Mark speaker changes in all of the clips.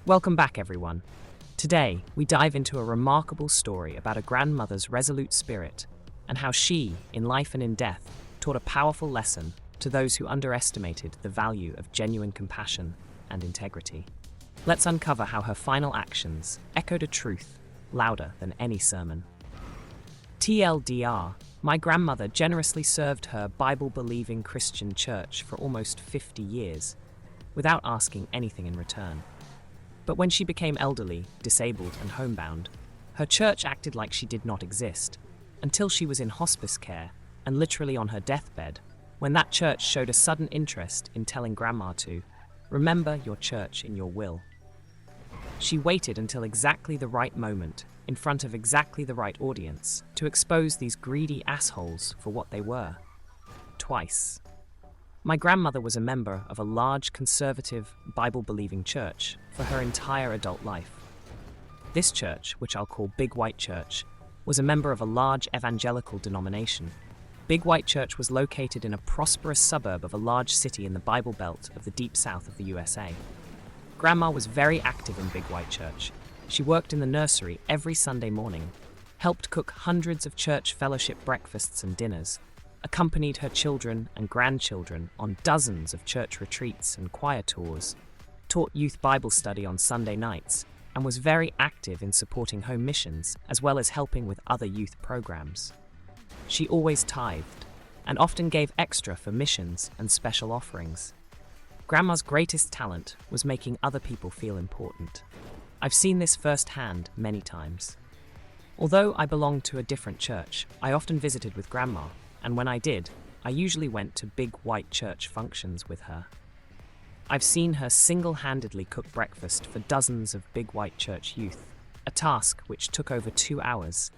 Speaker 1: Welcome back, everyone. Today, we dive into a remarkable story about a grandmother's resolute spirit and how she, in life and in death, taught a powerful lesson to those who underestimated the value of genuine compassion and integrity. Let's uncover how her final actions echoed a truth louder than any sermon. TLDR, my grandmother generously served her Bible-believing Christian church for almost 50 years, without asking anything in return. But when she became elderly, disabled, and homebound, her church acted like she did not exist, until she was in hospice care and literally on her deathbed, when that church showed a sudden interest in telling Grandma to remember your church in your will. She waited until exactly the right moment, in front of exactly the right audience, to expose these greedy assholes for what they were. Twice. My grandmother was a member of a large, conservative, Bible-believing church for her entire adult life. This church, which I'll call Big White Church, was a member of a large evangelical denomination. Big White Church was located in a prosperous suburb of a large city in the Bible Belt of the deep south of the USA. Grandma was very active in Big White Church. She worked in the nursery every Sunday morning, helped cook hundreds of church fellowship breakfasts and dinners, accompanied her children and grandchildren on dozens of church retreats and choir tours, taught youth Bible study on Sunday nights, and was very active in supporting home missions as well as helping with other youth programs. She always tithed and often gave extra for missions and special offerings. Grandma's greatest talent was making other people feel important. I've seen this firsthand many times. Although I belonged to a different church, I often visited with Grandma, and when I did, I usually went to Big White Church functions with her. I've seen her single-handedly cook breakfast for dozens of Big White Church youth, a task which took over 2 hours,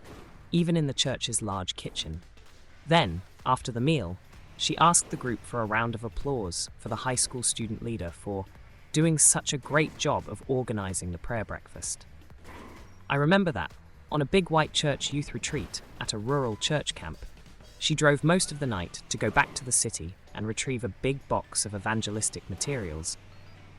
Speaker 1: even in the church's large kitchen. Then, after the meal, she asked the group for a round of applause for the high school student leader for doing such a great job of organizing the prayer breakfast. I remember that, on a Big White Church youth retreat at a rural church camp, she drove most of the night to go back to the city and retrieve a big box of evangelistic materials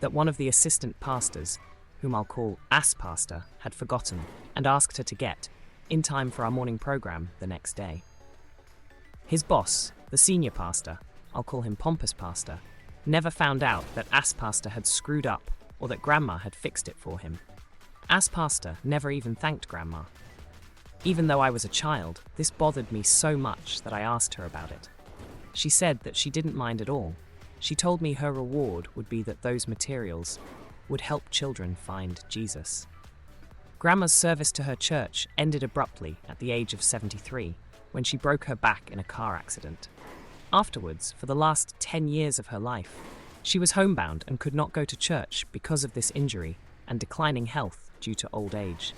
Speaker 1: that one of the assistant pastors, whom I'll call Ass Pastor, had forgotten and asked her to get in time for our morning program the next day. His boss, the senior pastor, I'll call him Pompous Pastor, never found out that Ass Pastor had screwed up or that Grandma had fixed it for him. Ass Pastor never even thanked Grandma. Even though I was a child, this bothered me so much that I asked her about it. She said that she didn't mind at all. She told me her reward would be that those materials would help children find Jesus. Grandma's service to her church ended abruptly at the age of 73, when she broke her back in a car accident. Afterwards, for the last 10 years of her life, she was homebound and could not go to church because of this injury and declining health due to old age.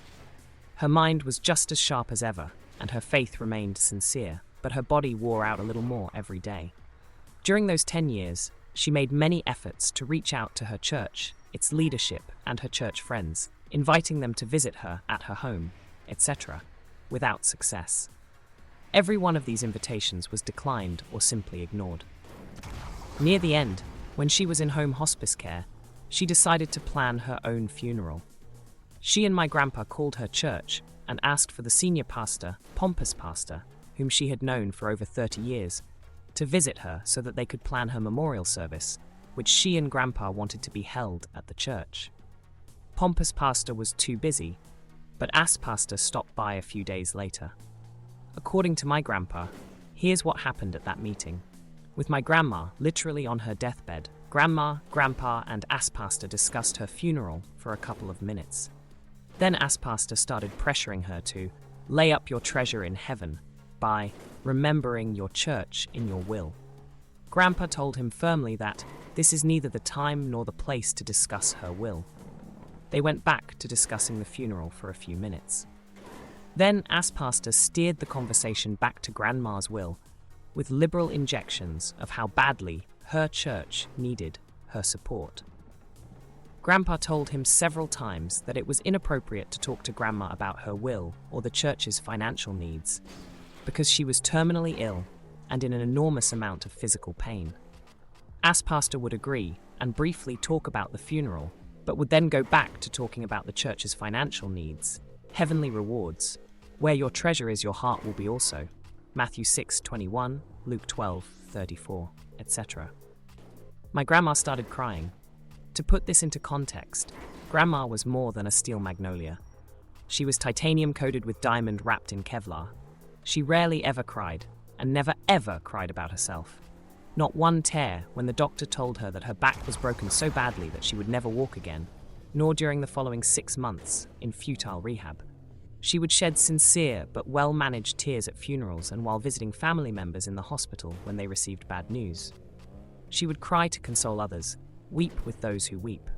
Speaker 1: Her mind was just as sharp as ever, and her faith remained sincere, but her body wore out a little more every day. During those 10 years, she made many efforts to reach out to her church, its leadership, and her church friends, inviting them to visit her at her home, etc., without success. Every one of these invitations was declined or simply ignored. Near the end, when she was in home hospice care, she decided to plan her own funeral. She and my grandpa called her church and asked for the senior pastor, Pompous Pastor, whom she had known for over 30 years, to visit her so that they could plan her memorial service, which she and Grandpa wanted to be held at the church. Pompous Pastor was too busy, but Ass Pastor stopped by a few days later. According to my grandpa, here's what happened at that meeting. With my grandma literally on her deathbed, Grandma, Grandpa, and Ass Pastor discussed her funeral for a couple of minutes. Then Ass Pastor started pressuring her to lay up your treasure in heaven by remembering your church in your will. Grandpa told him firmly that this is neither the time nor the place to discuss her will. They went back to discussing the funeral for a few minutes. Then Ass Pastor steered the conversation back to Grandma's will, with liberal injections of how badly her church needed her support. Grandpa told him several times that it was inappropriate to talk to Grandma about her will or the church's financial needs, because she was terminally ill and in an enormous amount of physical pain. Ass Pastor would agree and briefly talk about the funeral, but would then go back to talking about the church's financial needs, heavenly rewards. Where your treasure is, your heart will be also. Matthew 6:21, Luke 12:34, etc. My grandma started crying. To put this into context, Grandma was more than a steel magnolia. She was titanium coated with diamond wrapped in Kevlar. She rarely ever cried, and never ever cried about herself. Not one tear when the doctor told her that her back was broken so badly that she would never walk again, nor during the following 6 months in futile rehab. She would shed sincere but well-managed tears at funerals and while visiting family members in the hospital when they received bad news. She would cry to console others, weep with those who weep.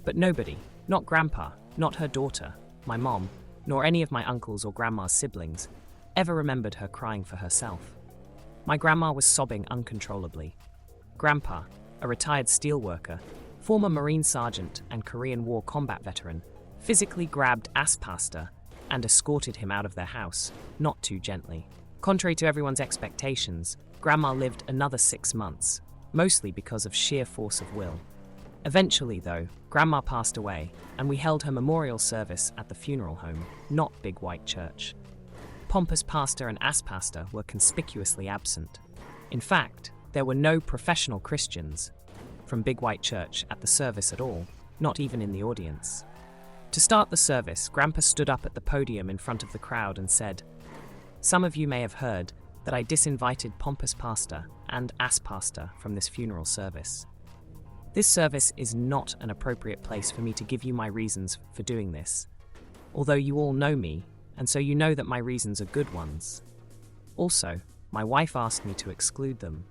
Speaker 1: But nobody, not Grandpa, not her daughter, my mom, nor any of my uncles or Grandma's siblings, ever remembered her crying for herself. My grandma was sobbing uncontrollably. Grandpa, a retired steelworker, former Marine sergeant and Korean War combat veteran, physically grabbed Pastor and escorted him out of their house, not too gently. Contrary to everyone's expectations, Grandma lived another 6 months, mostly because of sheer force of will. Eventually, though, Grandma passed away, and we held her memorial service at the funeral home, not Big White Church. Pompous pastor and pastor were conspicuously absent. In fact, there were no professional Christians from Big White Church at the service at all, not even in the audience. To start the service, Grandpa stood up at the podium in front of the crowd and said, "Some of you may have heard that I disinvited Pompous Pastor and Pastor from this funeral service. This service is not an appropriate place for me to give you my reasons for doing this, although you all know me, and so you know that my reasons are good ones. Also, my wife asked me to exclude them.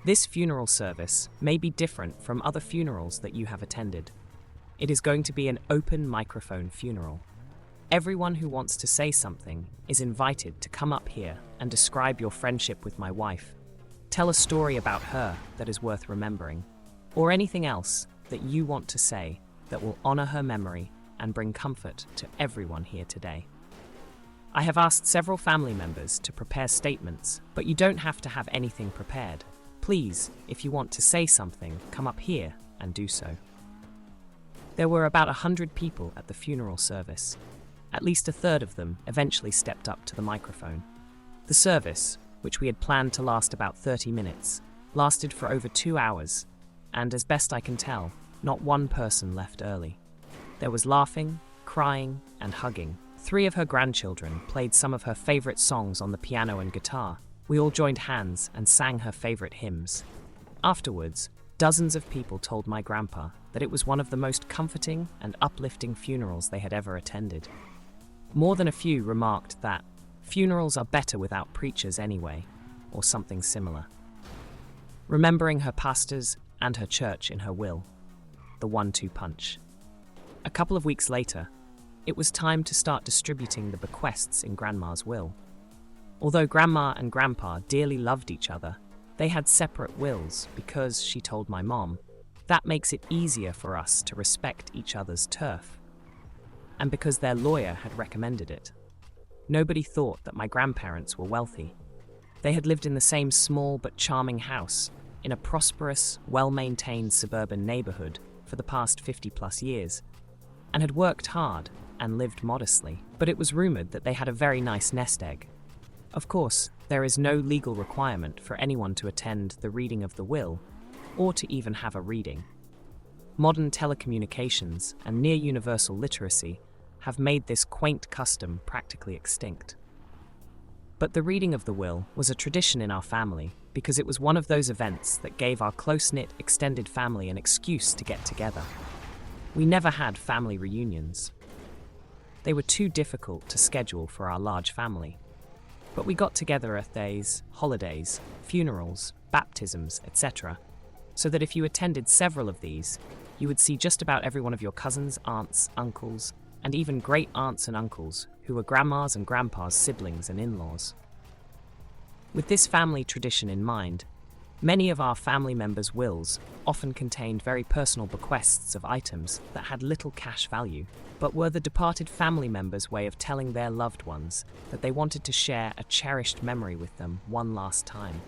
Speaker 1: This funeral service may be different from other funerals that you have attended. It is going to be an open microphone funeral. Everyone who wants to say something is invited to come up here and describe your friendship with my wife. Tell a story about her that is worth remembering, or anything else that you want to say that will honor her memory and bring comfort to everyone here today. I have asked several family members to prepare statements, but you don't have to have anything prepared. Please, if you want to say something, come up here and do so." There were about 100 people at the funeral service. At least a third of them eventually stepped up to the microphone. The service, which we had planned to last about 30 minutes, lasted for over 2 hours, and as best I can tell, not one person left early. There was laughing, crying, and hugging. 3 of her grandchildren played some of her favorite songs on the piano and guitar. We all joined hands and sang her favorite hymns. Afterwards, dozens of people told my grandpa that it was one of the most comforting and uplifting funerals they had ever attended. More than a few remarked that funerals are better without preachers anyway, or something similar. Remembering her pastors and her church in her will, the 1-2 punch. A couple of weeks later, it was time to start distributing the bequests in Grandma's will. Although Grandma and Grandpa dearly loved each other, they had separate wills because, she told my mom, that makes it easier for us to respect each other's turf. And because their lawyer had recommended it. Nobody thought that my grandparents were wealthy. They had lived in the same small but charming house in a prosperous, well-maintained suburban neighborhood for the past 50-plus years, and had worked hard and lived modestly, but it was rumored that they had a very nice nest egg. Of course, there is no legal requirement for anyone to attend the reading of the will, or to even have a reading. Modern telecommunications and near-universal literacy have made this quaint custom practically extinct. But the reading of the will was a tradition in our family because it was one of those events that gave our close-knit extended family an excuse to get together. We never had family reunions. They were too difficult to schedule for our large family. But we got together at birthdays, holidays, funerals, baptisms, etc., so that if you attended several of these, you would see just about every one of your cousins, aunts, uncles, and even great aunts and uncles who were grandmas and grandpas' siblings and in-laws. With this family tradition in mind, many of our family members' wills often contained very personal bequests of items that had little cash value, but were the departed family members' way of telling their loved ones that they wanted to share a cherished memory with them one last time.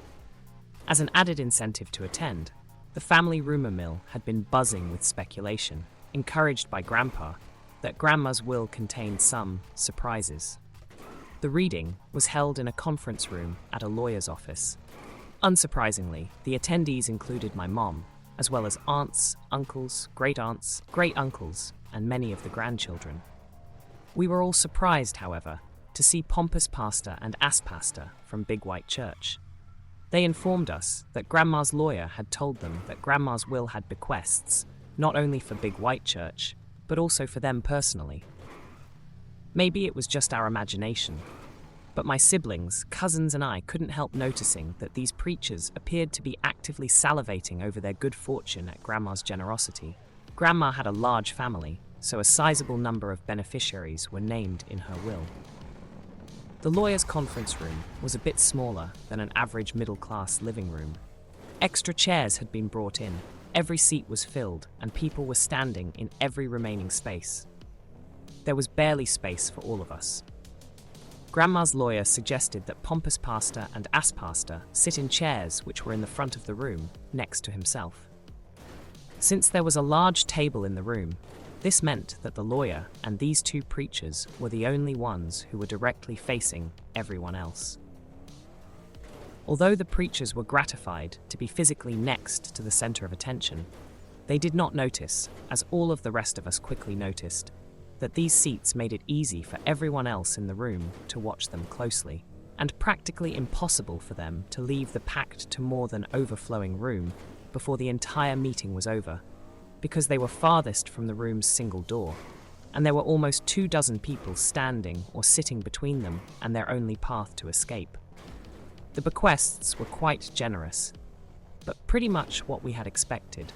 Speaker 1: As an added incentive to attend, The family rumor mill had been buzzing with speculation, encouraged by Grandpa, that Grandma's will contained some surprises. The reading was held in a conference room at a lawyer's office. Unsurprisingly, the attendees included my mom, as well as aunts, uncles, great-uncles, and many of the grandchildren. We were all surprised, however, to see pompous pastor and ass pastor from Big White Church. They informed us that Grandma's lawyer had told them that Grandma's will had bequests, not only for Big White Church, but also for them personally. Maybe it was just our imagination, but my siblings, cousins, and I couldn't help noticing that these preachers appeared to be actively salivating over their good fortune at Grandma's generosity. Grandma had a large family, so a sizable number of beneficiaries were named in her will. The lawyer's conference room was a bit smaller than an average middle-class living room. Extra chairs had been brought in, every seat was filled, and people were standing in every remaining space. There was barely space for all of us. Grandma's lawyer suggested that pompous pastor and ass pastor sit in chairs which were in the front of the room, next to himself. Since there was a large table in the room, this meant that the lawyer and these two preachers were the only ones who were directly facing everyone else. Although the preachers were gratified to be physically next to the center of attention, they did not notice, as all of the rest of us quickly noticed, that these seats made it easy for everyone else in the room to watch them closely, and practically impossible for them to leave the packed to more than overflowing room before the entire meeting was over, because they were farthest from the room's single door, and there were almost 24 people standing or sitting between them and their only path to escape. The bequests were quite generous, but pretty much what we had expected.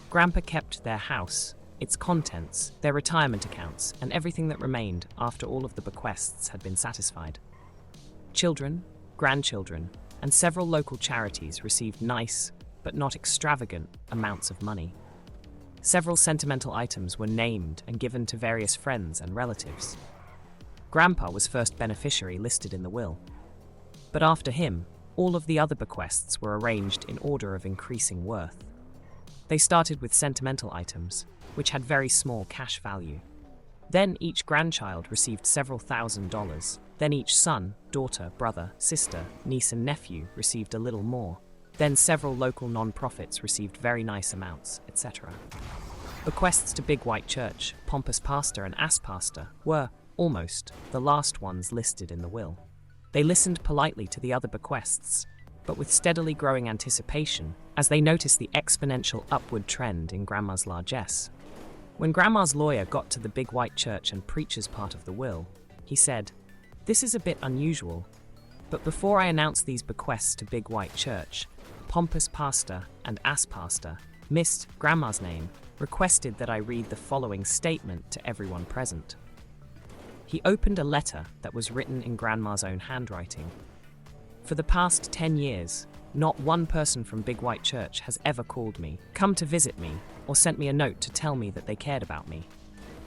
Speaker 1: Grandpa kept their house, its contents, their retirement accounts, and everything that remained after all of the bequests had been satisfied. Children, grandchildren, and several local charities received nice, but not extravagant, amounts of money. Several sentimental items were named and given to various friends and relatives. Grandpa was first beneficiary listed in the will, but after him, all of the other bequests were arranged in order of increasing worth. They started with sentimental items, which had very small cash value. Then each grandchild received several $1,000s. Then each son, daughter, brother, sister, niece, and nephew received a little more. Then several local non-profits received very nice amounts, etc. Bequests to Big White Church, pompous pastor, and ass pastor were, almost, the last ones listed in the will. They listened politely to the other bequests, but with steadily growing anticipation as they noticed the exponential upward trend in Grandma's largesse. When Grandma's lawyer got to the Big White Church and preacher's part of the will, he said, "This is a bit unusual, but before I announce these bequests to Big White Church, pompous pastor and ass pastor missed Grandma's name, requested that I read the following statement to everyone present." He opened a letter that was written in Grandma's own handwriting. "For the past 10 years, not one person from Big White Church has ever called me, come to visit me, or sent me a note to tell me that they cared about me.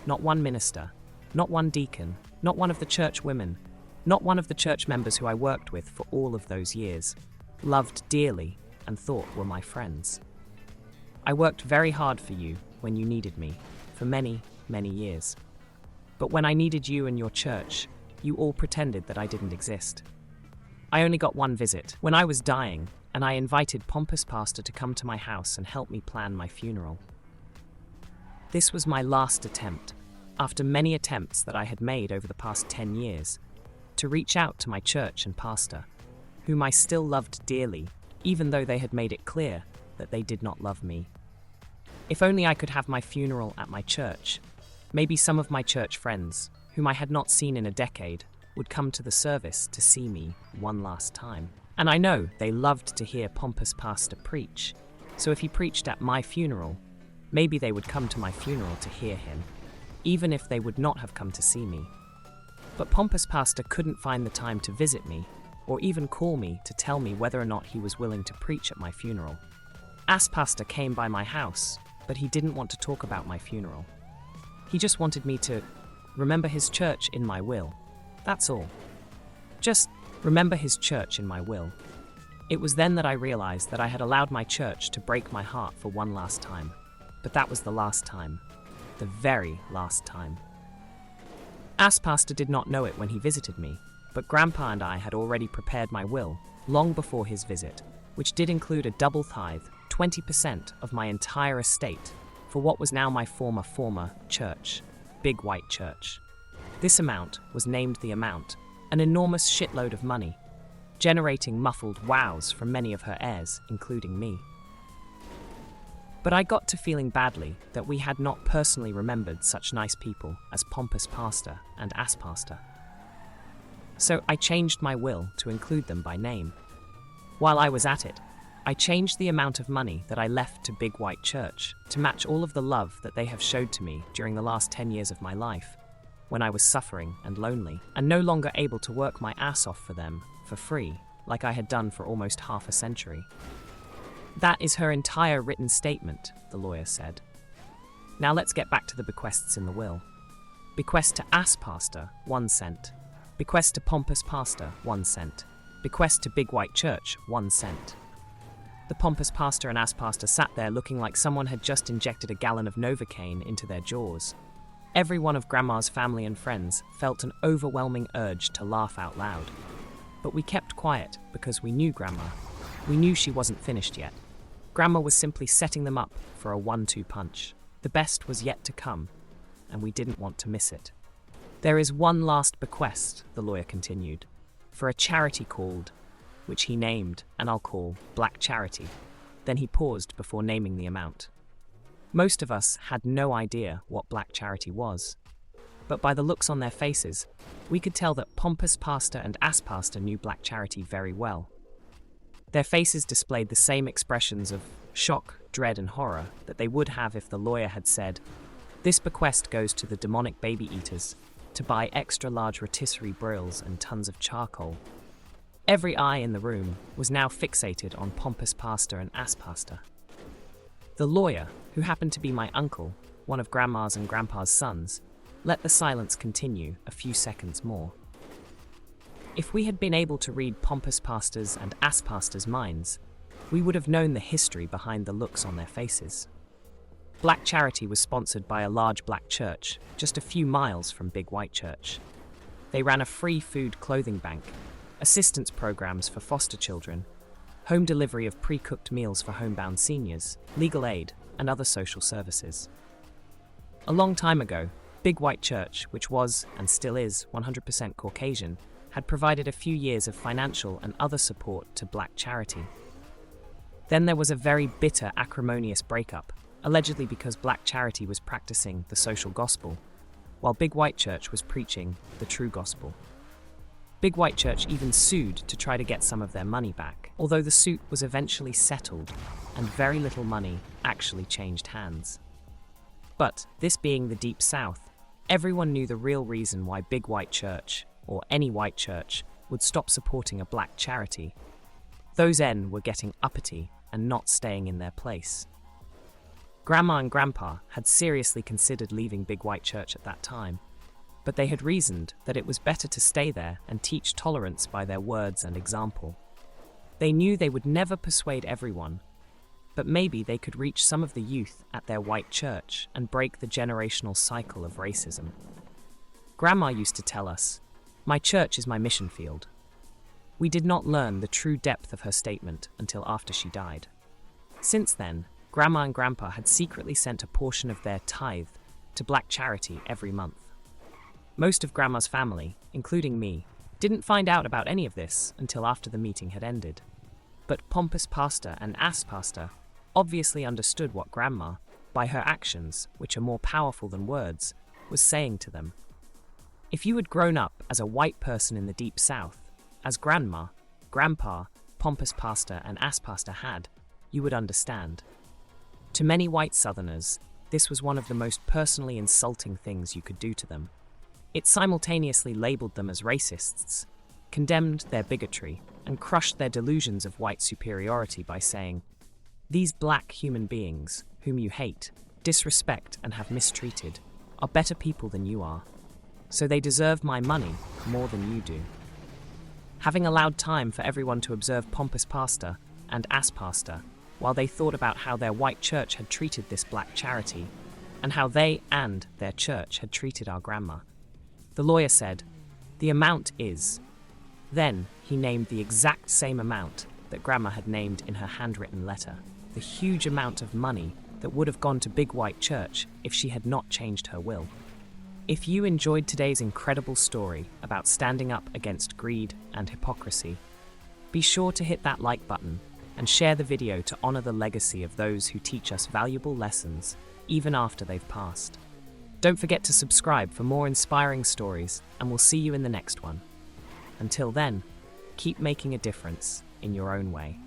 Speaker 1: Not one minister, not one deacon, not one of the church women, not one of the church members who I worked with for all of those years, loved dearly and thought were my friends. I worked very hard for you when you needed me, for many, many years. But when I needed you and your church, you all pretended that I didn't exist. I only got one visit, when I was dying, and I invited pompous pastor to come to my house and help me plan my funeral. This was my last attempt, after many attempts that I had made over the past 10 years, to reach out to my church and pastor, whom I still loved dearly, even though they had made it clear that they did not love me. If only I could have my funeral at my church, maybe some of my church friends, whom I had not seen in a decade, would come to the service to see me one last time. And I know they loved to hear pompous pastor preach, so if he preached at my funeral, maybe they would come to my funeral to hear him, even if they would not have come to see me. But pompous pastor couldn't find the time to visit me, or even call me to tell me whether or not he was willing to preach at my funeral. Ass pastor came by my house, but he didn't want to talk about my funeral. He just wanted me to remember his church in my will. That's all. Just remember his church in my will. It was then that I realized that I had allowed my church to break my heart for one last time. But that was the last time. The very last time. Pastor did not know it when he visited me, but Grandpa and I had already prepared my will long before his visit, which did include a double tithe, 20% of my entire estate, for what was now my former church, Big White Church. This amount was named the amount, an enormous shitload of money, generating muffled wows from many of her heirs, including me. But I got to feeling badly that we had not personally remembered such nice people as Pompous Pastor and Ass Pastor. So I changed my will to include them by name. While I was at it, I changed the amount of money that I left to Big White Church to match all of the love that they have showed to me during the last 10 years of my life, when I was suffering and lonely, and no longer able to work my ass off for them for free, like I had done for almost half a century. That is her entire written statement, the lawyer said. Now let's get back to the bequests in the will. Bequest to Ass Pastor, 1 cent. Bequest to Pompous Pastor, 1 cent. Bequest to Big White Church, 1 cent. The Pompous Pastor and Ass Pastor sat there looking like someone had just injected a gallon of Novocaine into their jaws. Every one of Grandma's family and friends felt an overwhelming urge to laugh out loud. But we kept quiet because we knew Grandma. We knew she wasn't finished yet. Grandma was simply setting them up for a 1-2 punch. The best was yet to come, and we didn't want to miss it. There is one last bequest, the lawyer continued, for a charity called, which he named, and I'll call, Black Charity. Then he paused before naming the amount. Most of us had no idea what Black Charity was, but by the looks on their faces, we could tell that Pompous Pastor and Ass Pastor knew Black Charity very well. Their faces displayed the same expressions of shock, dread, and horror that they would have if the lawyer had said, "This bequest goes to the demonic baby eaters to buy extra large rotisserie brills and tons of charcoal." Every eye in the room was now fixated on Pompous Pastor and Ass Pastor. The lawyer, who happened to be my uncle, one of Grandma's and Grandpa's sons, let the silence continue a few seconds more. If we had been able to read Pompous Pastor's and Ass Pastor's minds, we would have known the history behind the looks on their faces. Black Charity was sponsored by a large black church just a few miles from Big White Church. They ran a free food clothing bank, assistance programs for foster children, home delivery of pre-cooked meals for homebound seniors, legal aid, and other social services. A long time ago, Big White Church, which was, and still is, 100% Caucasian, had provided a few years of financial and other support to Black Charity. Then there was a very bitter, acrimonious breakup, allegedly because Black Charity was practicing the social gospel, while Big White Church was preaching the true gospel. Big White Church even sued to try to get some of their money back, although the suit was eventually settled and very little money actually changed hands. But, this being the Deep South, everyone knew the real reason why Big White Church, or any white church, would stop supporting a black charity. Those N were getting uppity and not staying in their place. Grandma and Grandpa had seriously considered leaving Big White Church at that time, but they had reasoned that it was better to stay there and teach tolerance by their words and example. They knew they would never persuade everyone, but maybe they could reach some of the youth at their white church and break the generational cycle of racism. Grandma used to tell us, "My church is my mission field." We did not learn the true depth of her statement until after she died. Since then, Grandma and Grandpa had secretly sent a portion of their tithe to Black Charity every month. Most of Grandma's family, including me, didn't find out about any of this until after the meeting had ended. But Pompous Pastor and Ass Pastor obviously understood what Grandma, by her actions, which are more powerful than words, was saying to them. If you had grown up as a white person in the Deep South, as Grandma, Grandpa, Pompous Pastor, and Ass Pastor had, you would understand. To many white Southerners, this was one of the most personally insulting things you could do to them. It simultaneously labeled them as racists, condemned their bigotry, and crushed their delusions of white superiority by saying, "These black human beings, whom you hate, disrespect, and have mistreated, are better people than you are. So they deserve my money more than you do." having allowed time for everyone to observe pompous pastor and ass pastor while they thought about how their white church had treated this black charity and how they and their church had treated our grandma. The lawyer said, "The amount is." Then he named the exact same amount that grandma had named in her handwritten letter, the huge amount of money that would have gone to Big White Church if she had not changed her will. If you enjoyed today's incredible story about standing up against greed and hypocrisy, be sure to hit that like button and share the video to honor the legacy of those who teach us valuable lessons even after they've passed. Don't forget to subscribe for more inspiring stories, and we'll see you in the next one. Until then, keep making a difference in your own way.